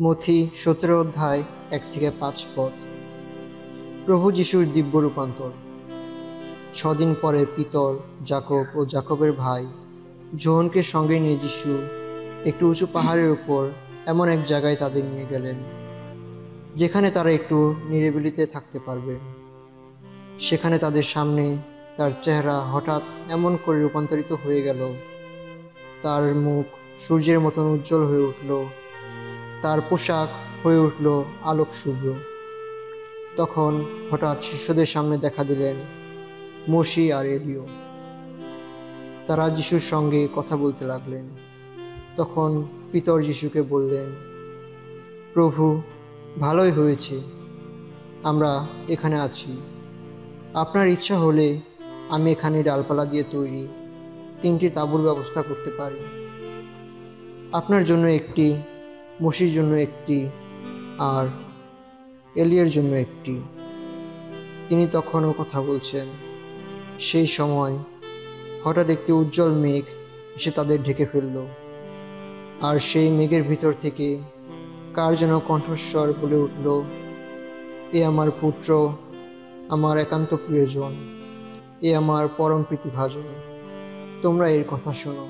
মথি 17 অধ্যায় 1 থেকে 5 পদ। প্রভু যিশুর দিব্য রূপান্তর। 6 দিন পরে পিতর, যাকব ও যাকবের ভাই যোহনকে সঙ্গে নিয়ে যিশু একটু উঁচু পাহাড়ের উপর এমন এক জায়গায় তাদের নিয়ে গেলেন, যেখানে তারা একটু নিরিবিলিতে থাকতে পারবে। সেখানে তাদের সামনে তার চেহারা হঠাৎ এমন করে রূপান্তরিত হয়ে গেল, তার মুখ সূর্যের মতন উজ্জ্বল হয়ে উঠল, তার পোশাক হয়ে উঠল আলোক শুভ্র। তখন হঠাৎ শিষ্যদের সামনে দেখা দিলেন মোশে আর এলিয়। তারা যিশুর সঙ্গে কথা বলতে লাগলেন। তখন পিতর যিশুকে বললেন, প্রভু, ভালোই হয়েছে আমরা এখানে আছি। আপনার ইচ্ছা হলে আমি এখানে ডালপালা দিয়ে তৈরি 3টি তাঁবুর ব্যবস্থা করতে পারি, আপনার জন্য একটি, মোশির জন্য একটি, আর এলিয়ার জন্য একটি। তিনি তখনও কথা বলছেন। সেই সময় হঠাৎ একটি উজ্জ্বল মেঘ এসে তাদের ঢেকে ফেলল, আর সেই মেঘের ভিতর থেকে কার যেন কণ্ঠস্বর বলে উঠল, এ আমার পুত্র, আমার একান্ত প্রিয়জন, এ আমার পরম প্রীতিভাজন, তোমরা এর কথা শোনো।